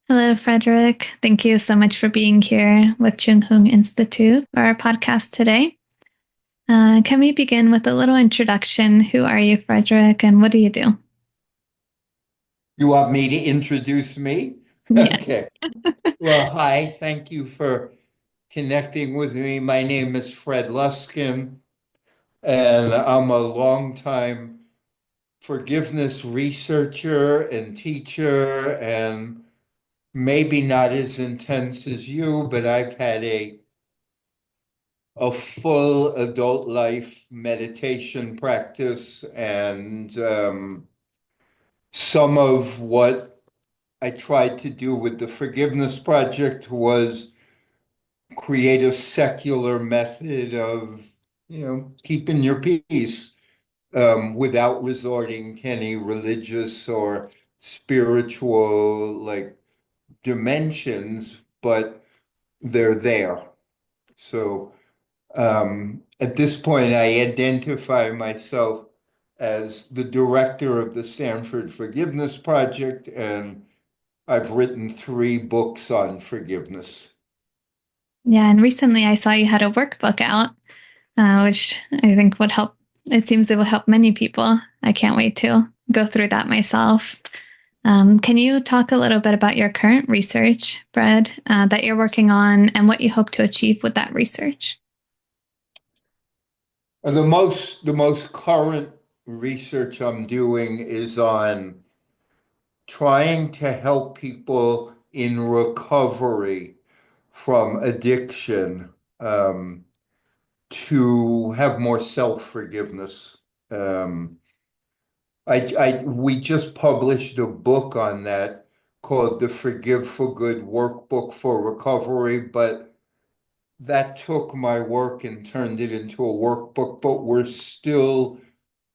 Hello, Frederic. Thank you so much for being here with Chung Hung Institute for our podcast today. Can we begin with a little introduction? Who are you, Frederic, and what do you do? You want me to introduce me? Yeah. Okay. Well, hi. Thank you for connecting with me. My name is Fred Luskin, and I'm a longtime forgiveness researcher and teacher, and maybe not as intense as you, but I've had a full adult life meditation practice, and some of what I tried to do with the Forgiveness Project was create a secular method of, keeping your peace, without resorting to any religious or spiritual like dimensions, but they're there. So at this point, I identify myself as the director of the Stanford Forgiveness Project, and I've written 3 books on forgiveness. Yeah, and recently I saw you had a workbook out, which I think would help. It seems it will help many people. I can't wait to go through that myself. Can you talk a little bit about your current research, Fred, that you're working on and what you hope to achieve with that research? The most current research I'm doing is on trying to help people in recovery from addiction, to have more self-forgiveness. Um, we just published a book on that called the Forgive for Good Workbook for Recovery, but that took my work and turned it into a workbook, but we're still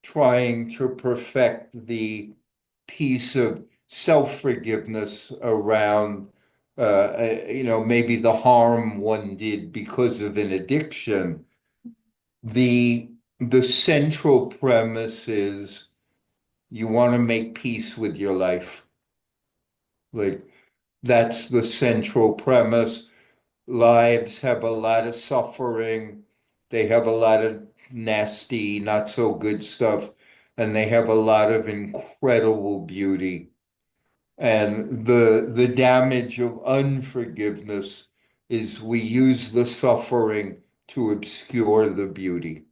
trying to perfect the piece of self-forgiveness around, maybe the harm one did because of an addiction. The central premise is you want to make peace with your life. Like that's the central premise. Lives have a lot of suffering. They have a lot of nasty, not so good stuff, and they have a lot of incredible beauty. And the damage of unforgiveness is we use the suffering to obscure the beauty.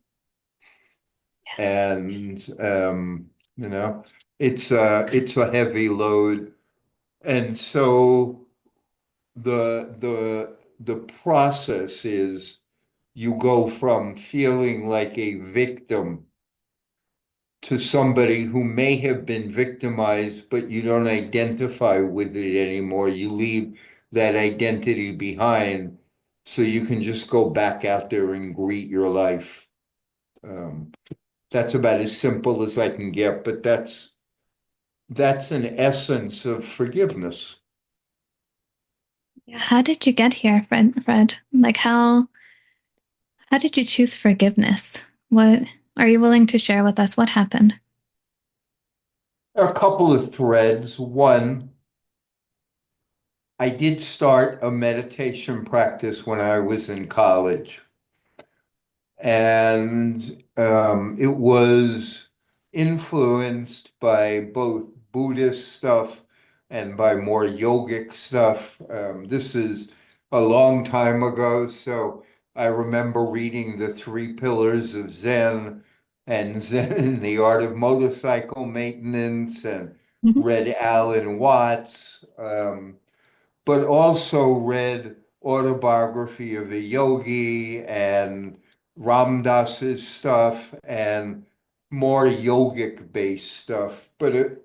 And you know, it's a heavy load. And so the process is you go from feeling like a victim to somebody who may have been victimized, but you don't identify with it anymore. You leave that identity behind so you can just go back out there and greet your life. Um, that's about as simple as I can get, but that's an essence of forgiveness. Yeah, how did you get here, Fred? Like how did you choose forgiveness? What are you willing to share with us? What happened? There are a couple of threads. One, I did start a meditation practice when I was in college, and it was influenced by both Buddhist stuff and by more yogic stuff. This is a long time ago, so I remember reading The Three Pillars of Zen and Zen and the Art of Motorcycle Maintenance, and Mhm. read Alan Watts. But also read Autobiography of a Yogi and Ram Dass's stuff and more yogic based stuff. But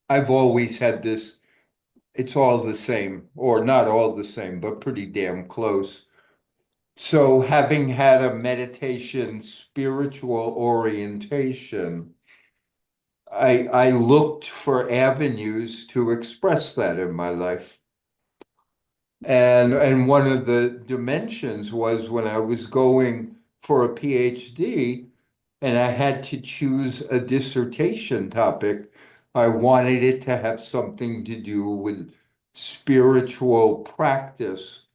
I've always had this, it's all the same, or not all the same, but pretty damn close. So having had a meditation spiritual orientation, I looked for avenues to express that in my life. And one of the dimensions was when I was going for a PhD and I had to choose a dissertation topic, I wanted it to have something to do with spiritual practice,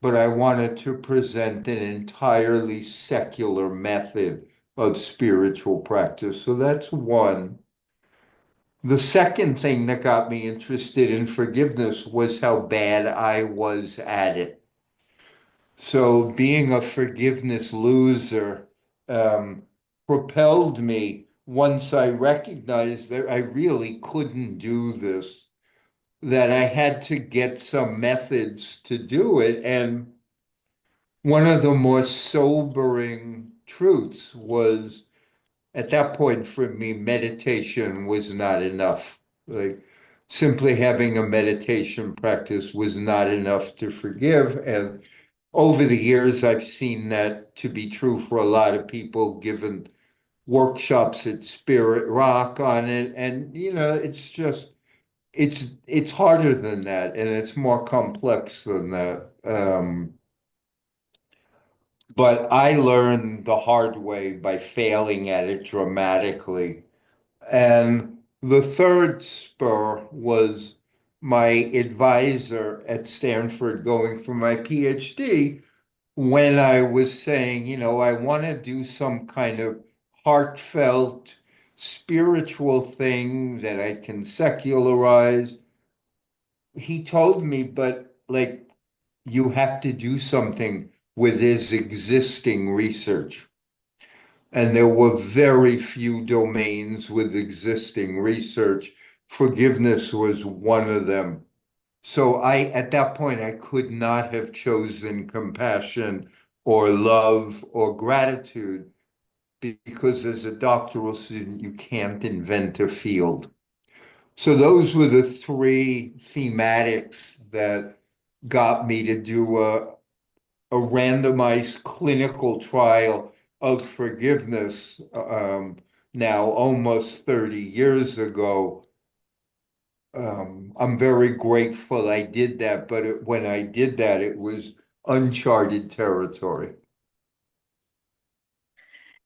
but I wanted to present an entirely secular method of spiritual practice. So that's one. The second thing that got me interested in forgiveness was how bad I was at it. So being a forgiveness loser um, propelled me once I recognized that I really couldn't do this, that I had to get some methods to do it. And one of the more sobering truths was at that point for me, meditation was not enough. Like simply having a meditation practice was not enough to forgive. And over the years, I've seen that to be true for a lot of people, given workshops at Spirit Rock on it. And, it's just, it's harder than that, and it's more complex than that. But I learned the hard way by failing at it dramatically. And the third spur was my advisor at Stanford going for my PhD when I was saying, I want to do some kind of heartfelt spiritual thing that I can secularize. He told me, but like, you have to do something with his existing research. And there were very few domains with existing research. Forgiveness was one of them. So at that point, I could not have chosen compassion or love or gratitude because as a doctoral student, you can't invent a field. So those were the three thematics that got me to do a randomized clinical trial of forgiveness now almost 30 years ago. I'm very grateful I did that, but when I did that, it was uncharted territory.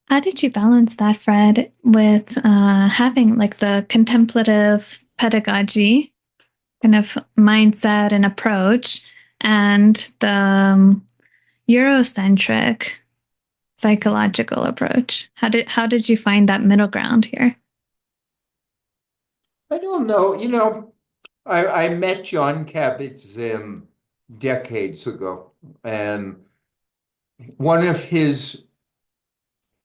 How did you balance that, Fred, with having like the contemplative pedagogy kind of mindset and approach and the Eurocentric psychological approach? How did you find that middle ground here? I don't know, I met John Kabat-Zinn decades ago, and one of his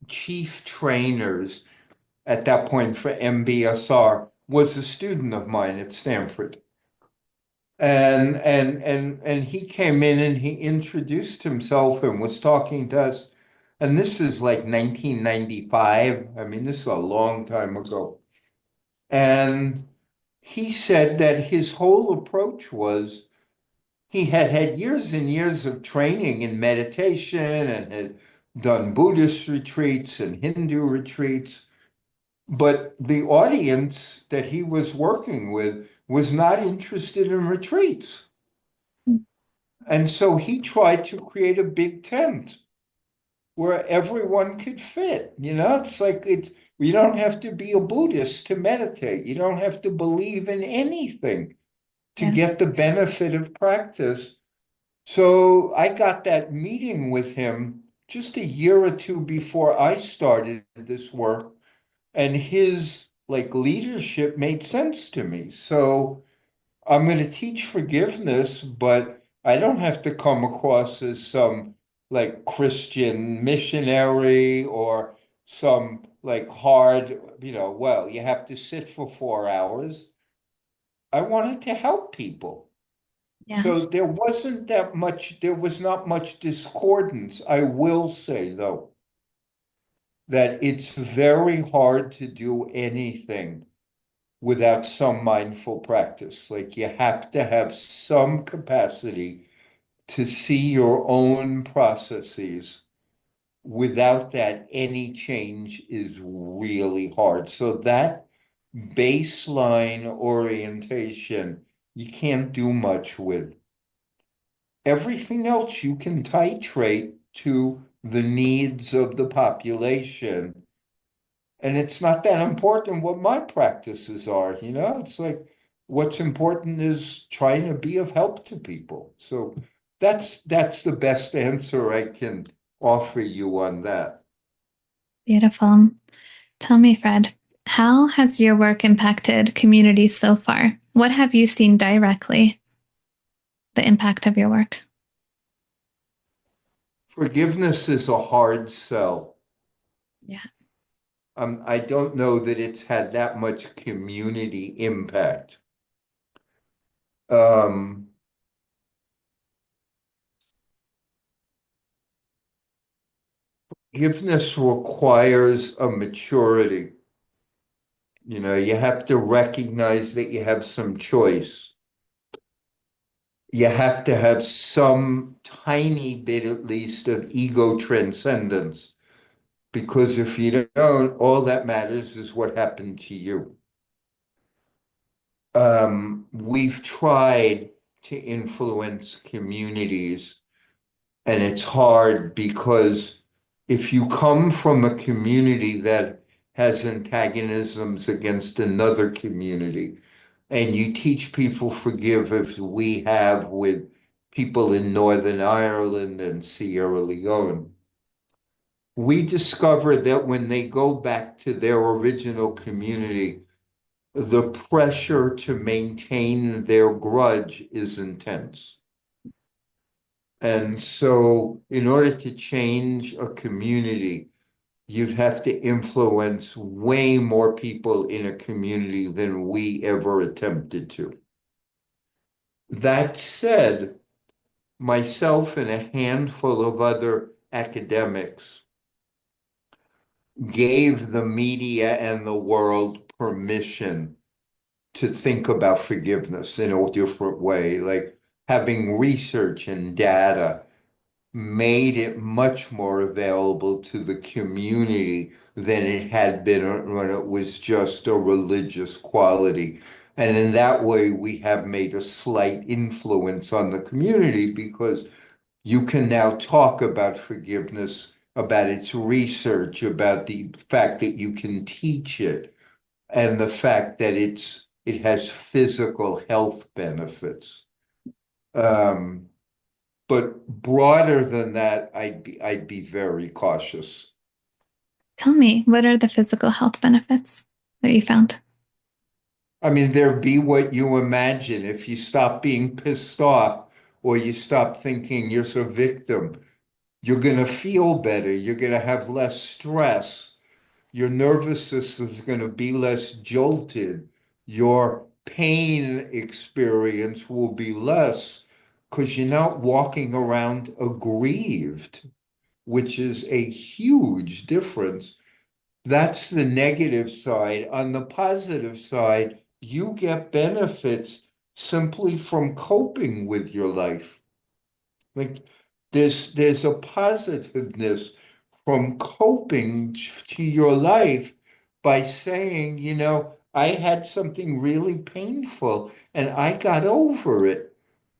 chief trainers at that point for MBSR was a student of mine at Stanford. And he came in and he introduced himself and was talking to us. And this is like 1995. I mean, this is a long time ago. And he said that his whole approach was he had had years and years of training in meditation and had done Buddhist retreats and Hindu retreats. But the audience that he was working with was not interested in retreats. And so he tried to create a big tent where everyone could fit. It's like you don't have to be a Buddhist to meditate. You don't have to believe in anything to Yeah. get the benefit of practice. So I got that meeting with him just a year or two before I started this work, and his like leadership made sense to me. So I'm going to teach forgiveness, but I don't have to come across as some like Christian missionary or some like hard, well, you have to sit for 4 hours. I wanted to help people. Yeah. So there was not much discordance. I will say, though, that it's very hard to do anything without some mindful practice. Like you have to have some capacity to see your own processes. Without that, any change is really hard. So that baseline orientation, you can't do much with. Everything else you can titrate to the needs of the population. And it's not that important what my practices are, It's like what's important is trying to be of help to people. So that's the best answer I can offer you on that. Beautiful. Tell me, Fred, how has your work impacted communities so far? What have you seen directly, the impact of your work? Forgiveness is a hard sell. Yeah. I don't know that it's had that much community impact. Um, Forgiveness requires a maturity. You have to recognize that you have some choice. You have to have some tiny bit, at least, of ego transcendence. Because if you don't, all that matters is what happened to you. We've tried to influence communities, and it's hard because if you come from a community that has antagonisms against another community, and you teach people forgive as we have with people in Northern Ireland and Sierra Leone, we discovered that when they go back to their original community, the pressure to maintain their grudge is intense. And so, in order to change a community, you'd have to influence way more people in a community than we ever attempted to. That said, myself and a handful of other academics gave the media and the world permission to think about forgiveness in a different way, like having research and data made it much more available to the community than it had been when it was just a religious quality. And in that way, we have made a slight influence on the community because you can now talk about forgiveness, about its research, about the fact that you can teach it, and the fact that it has physical health benefits. Um, but broader than that, I'd be very cautious. Tell me, what are the physical health benefits that you found? I mean, there be what you imagine. If you stop being pissed off or you stop thinking you're a victim, you're going to feel better. You're going to have less stress. Your nervous system is going to be less jolted. Your pain experience will be less because you're not walking around aggrieved, which is a huge difference. That's the negative side. On the positive side, you get benefits simply from coping with your life. Like there's a positiveness from coping to your life by saying, I had something really painful and I got over it.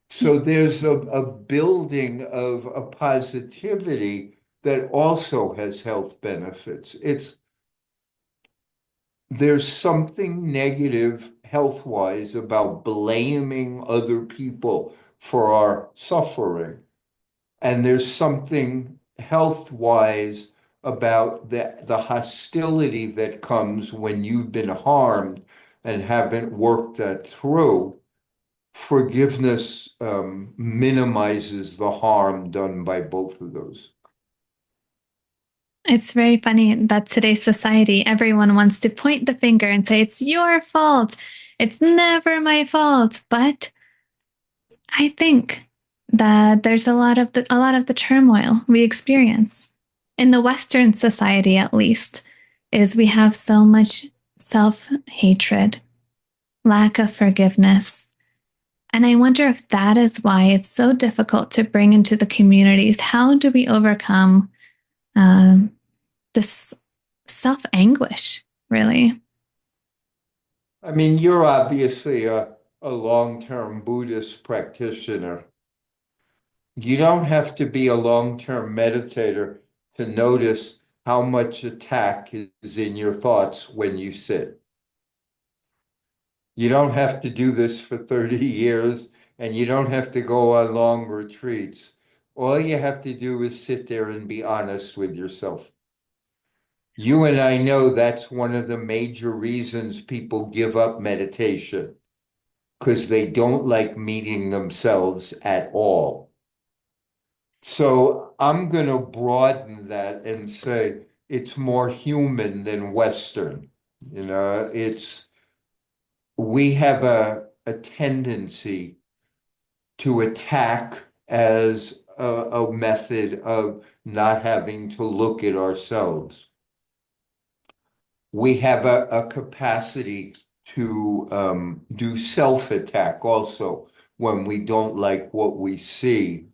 So there's a building of a positivity that also has health benefits. There's something negative health-wise about blaming other people for our suffering. And there's something health-wise about the hostility that comes when you've been harmed and haven't worked that through. Forgiveness minimizes the harm done by both of those. It's very funny that today's society, everyone wants to point the finger and say, it's your fault. It's never my fault. But I think that there's a lot of the turmoil we experience in the Western society, at least, is we have so much self-hatred, lack of forgiveness. And I wonder if that is why it's so difficult to bring into the communities. How do we overcome um, this self anguish, really? I mean, you're obviously a long-term Buddhist practitioner. You don't have to be a long-term meditator to notice how much attack is in your thoughts when you sit. You don't have to do this for 30 years and you don't have to go on long retreats. All you have to do is sit there and be honest with yourself. You and I know that's one of the major reasons people give up meditation because they don't like meeting themselves at all. So I'm going to broaden that and say it's more human than Western. It's we have a tendency to attack as a method of not having to look at ourselves. We have a capacity to do self-attack also when we don't like what we see.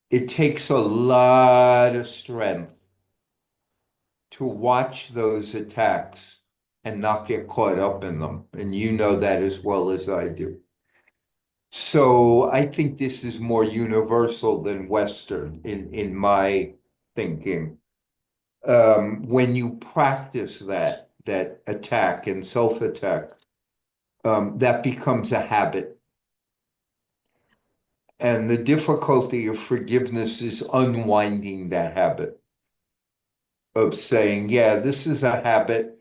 It takes a lot of strength to watch those attacks and not get caught up in them. And you know that as well as I do. So I think this is more universal than Western in my thinking. When you practice that attack and self-attack, that becomes a habit. And the difficulty of forgiveness is unwinding that habit of saying, yeah, this is a habit,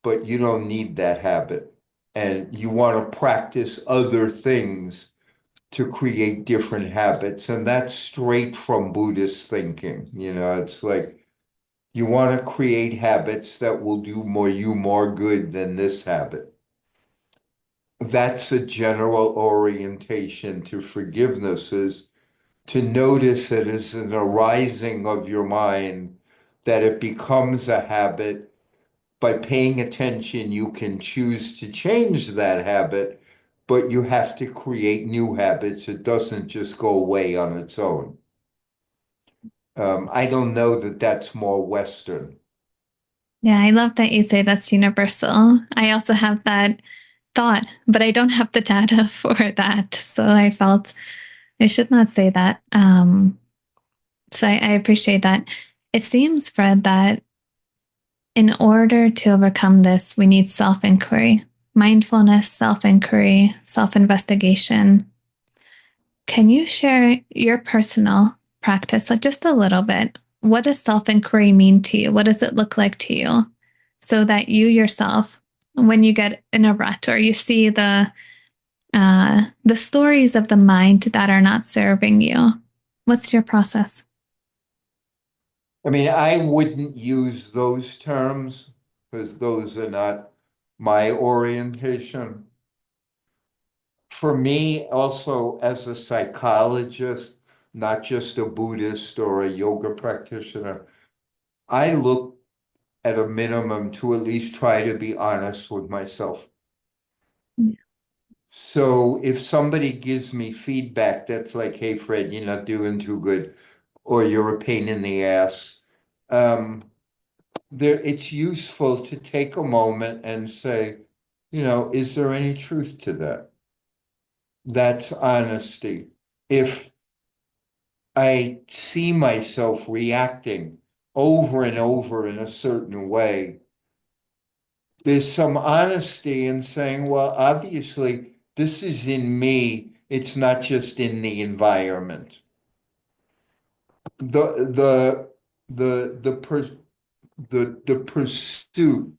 but you don't need that habit. And you want to practice other things to create different habits. And that's straight from Buddhist thinking. It's like you want to create habits that will do more good than this habit. That's a general orientation to forgiveness is to notice it as an arising of your mind, that it becomes a habit. By paying attention, you can choose to change that habit, but you have to create new habits. It doesn't just go away on its own. I don't know that that's more Western. Yeah, I love that you say that's universal. I also have that thought, but I don't have the data for that. So I felt I should not say that. So I appreciate that. It seems, Fred, that in order to overcome this, we need self inquiry, mindfulness, self inquiry, self investigation. Can you share your personal practice, like just a little bit? What does self inquiry mean to you? What does it look like to you? So that you yourself, when you get in a rut or you see the stories of the mind that are not serving you, what's your process? I mean, I wouldn't use those terms because those are not my orientation. For me, also as a psychologist, not just a Buddhist or a yoga practitioner, I look at a minimum to at least try to be honest with myself. So if somebody gives me feedback that's like, hey, Fred, you're not doing too good, or you're a pain in the ass, um, it's useful to take a moment and say, is there any truth to that? That's honesty. If I see myself reacting over and over in a certain way, there's some honesty in saying, well, obviously, this is in me. It's not just in the environment. The the the pursuit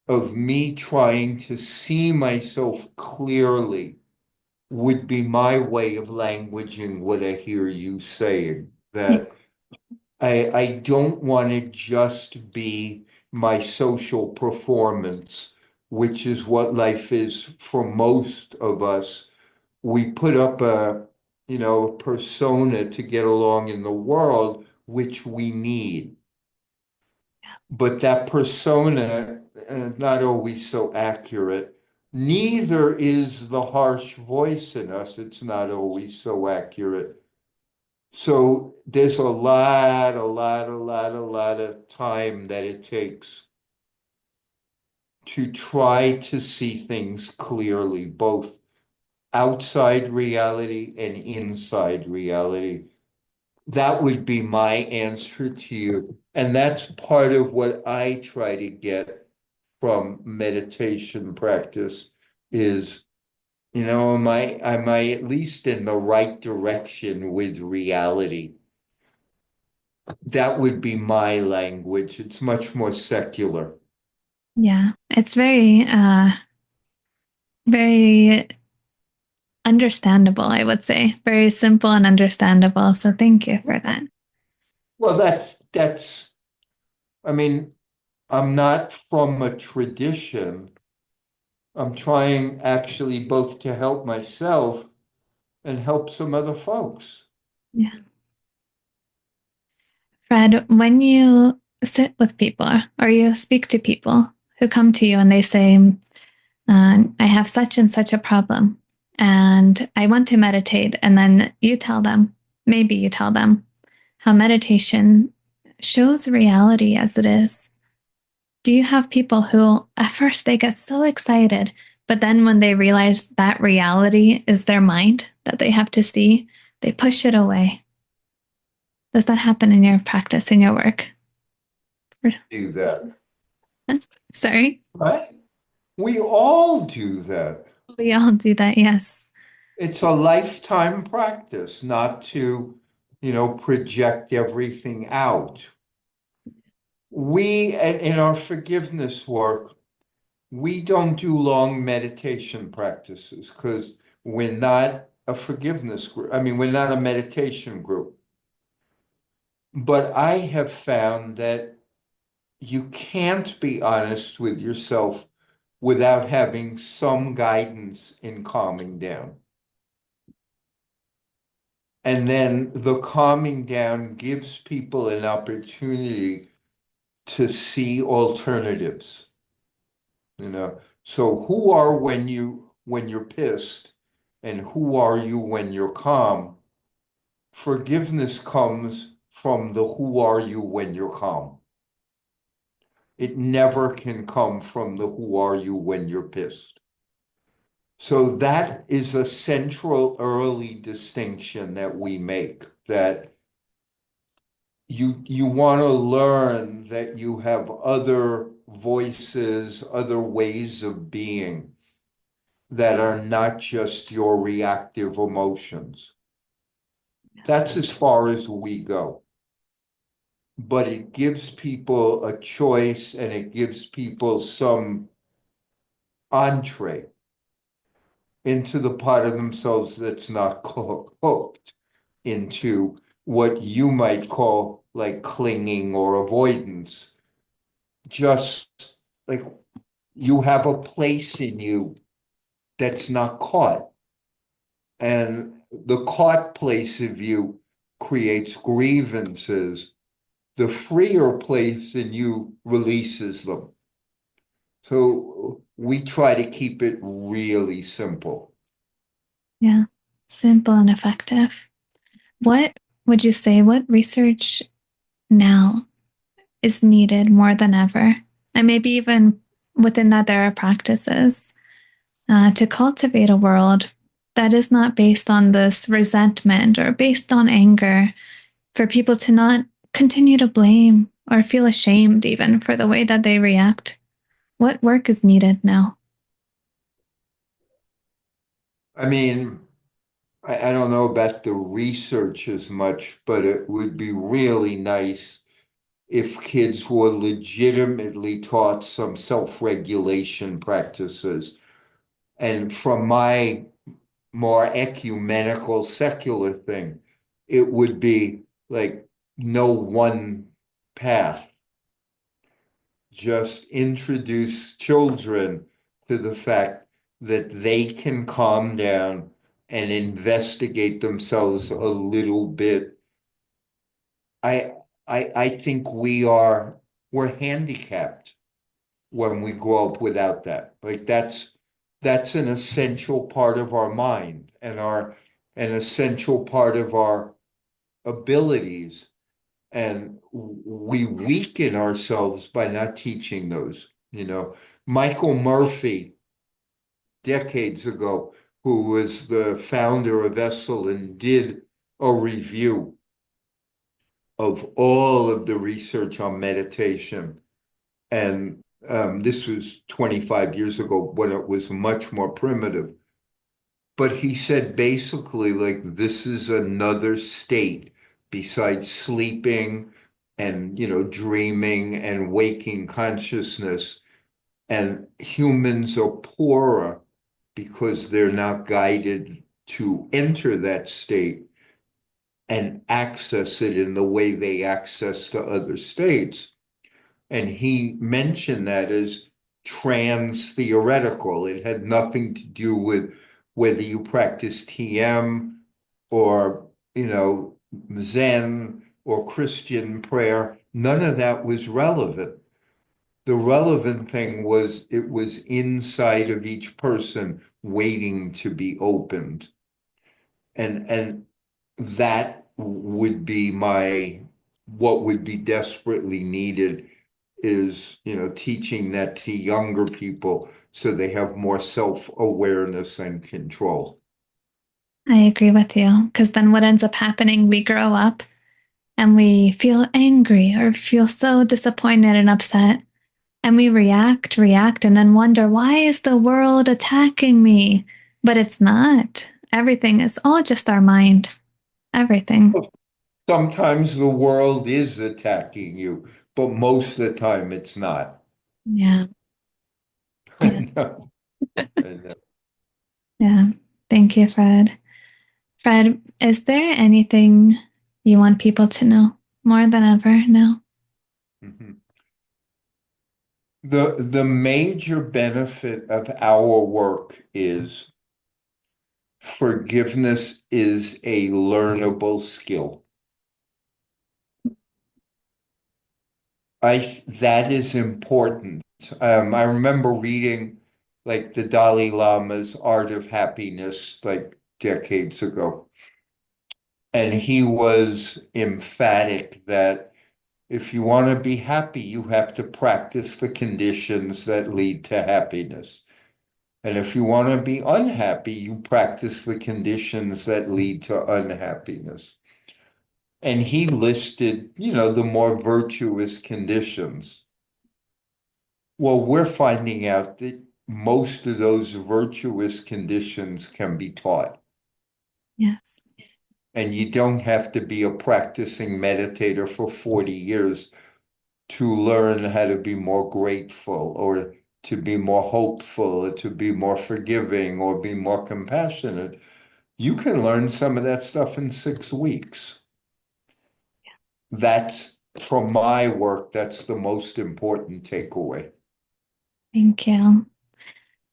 of me trying to see myself clearly would be my way of languaging what I hear you saying. That I don't want to just be my social performance, which is what life is for most of us. We put up a persona to get along in the world, which we need. But that persona not always so accurate. Neither is the harsh voice in us. It's not always so accurate. So there's a lot of time that it takes to try to see things clearly, both outside reality and inside reality. That would be my answer to you. And that's part of what I try to get from meditation practice is, am I at least in the right direction with reality? That would be my language. It's much more secular. Yeah, it's very understandable, I would say. Very simple and understandable. So thank you for that. Well, I mean, I'm not from a tradition. I'm trying actually both to help myself and help some other folks. Yeah. Fred, when you sit with people or you speak to people who come to you and they say, I have such and such a problem and I want to meditate, and then maybe you tell them how meditation shows reality as it is. Do you have people who at first they get so excited, but then when they realize that reality is their mind that they have to see, they push it away? Does that happen in your practice, in your work? Do that, Sorry, right? We all do that. we all do that, yes. It's a lifetime practice not to, project everything out. In our forgiveness work, we don't do long meditation practices because we're not a forgiveness group. I mean, we're not a meditation group. But I have found that you can't be honest with yourself without having some guidance in calming down. And then the calming down gives people an opportunity to see alternatives, you know. So who are when you're pissed and who are you when you're calm? Forgiveness comes from the who are you when you're calm. It never can come from the who are you when you're pissed. So that is a central early distinction that we make, that you want to learn that you have other voices, other ways of being that are not just your reactive emotions. That's as far as we go. But it gives people a choice and it gives people some entree into the part of themselves that's not cooked into what you might call like clinging or avoidance. Just like you have a place in you that's not caught. And the caught place of you creates grievances. The freer place in you releases them. So we try to keep it really simple. Yeah, simple and effective. What would you say, what research now is needed more than ever? And maybe even within that, there are practices to cultivate a world that is not based on this resentment or based on anger, for people to not continue to blame or feel ashamed even for the way that they react. What work is needed now? I mean, I don't know about the research as much, but it would be really nice if kids were legitimately taught some self-regulation practices. And from my more ecumenical secular thing, it would be like no one path. Just introduce children to the fact that they can calm down and investigate themselves a little bit. I I think we're handicapped when we grow up without that. Like that's an essential part of our mind and an essential part of our abilities. And we weaken ourselves by not teaching those. Michael Murphy, decades ago, who was the founder of Esalen, did a review of all of the research on meditation. And This was 25 years ago when it was much more primitive. But he said basically, like, this is another state besides sleeping and, dreaming and waking consciousness. And humans are poorer because they're not guided to enter that state and access it in the way they access the other states. And he mentioned that as trans theoretical. It had nothing to do with whether you practice TM or, Zen or Christian prayer. None of that was relevant. The relevant thing was it was inside of each person waiting to be opened. And that would be what would be desperately needed is, teaching that to younger people so they have more self-awareness and control. I agree with you. Because then what ends up happening, we grow up and we feel angry or feel so disappointed and upset. And we react, and then wonder, why is the world attacking me? But it's not. Everything is all just our mind. Everything. Sometimes the world is attacking you, but most of the time it's not. Yeah. Yeah. No, no. Yeah. Thank you, Fred. Fred, is there anything you want people to know more than ever now? Mhm. The major benefit of our work is forgiveness is a learnable skill. That is important. I remember reading like the Dalai Lama's Art of Happiness like decades ago. And he was emphatic that if you want to be happy, you have to practice the conditions that lead to happiness. And if you want to be unhappy, you practice the conditions that lead to unhappiness. And he listed, the more virtuous conditions. Well, we're finding out that most of those virtuous conditions can be taught. Yes. And you don't have to be a practicing meditator for 40 years to learn how to be more grateful or to be more hopeful or to be more forgiving or be more compassionate. You can learn some of that stuff in 6 weeks. That's from my work, that's the most important takeaway. Thank you.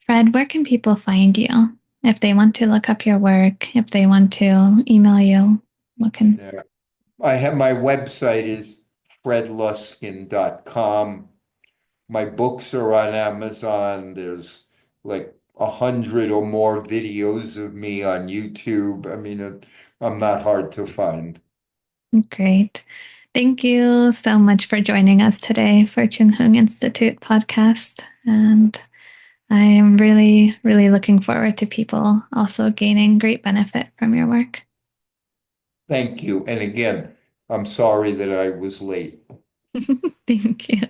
Fred, where can people find you if they want to look up your work, if they want to email you? What can Yeah. I have my website is fredluskin.com. My books are on Amazon. There's like 100 or more videos of me on YouTube. I mean, I'm not hard to find. Great. Thank you so much for joining us today for Chung Hung Institute podcast. And I am really, really looking forward to people also gaining great benefit from your work. Thank you. And again, I'm sorry that I was late. Thank you.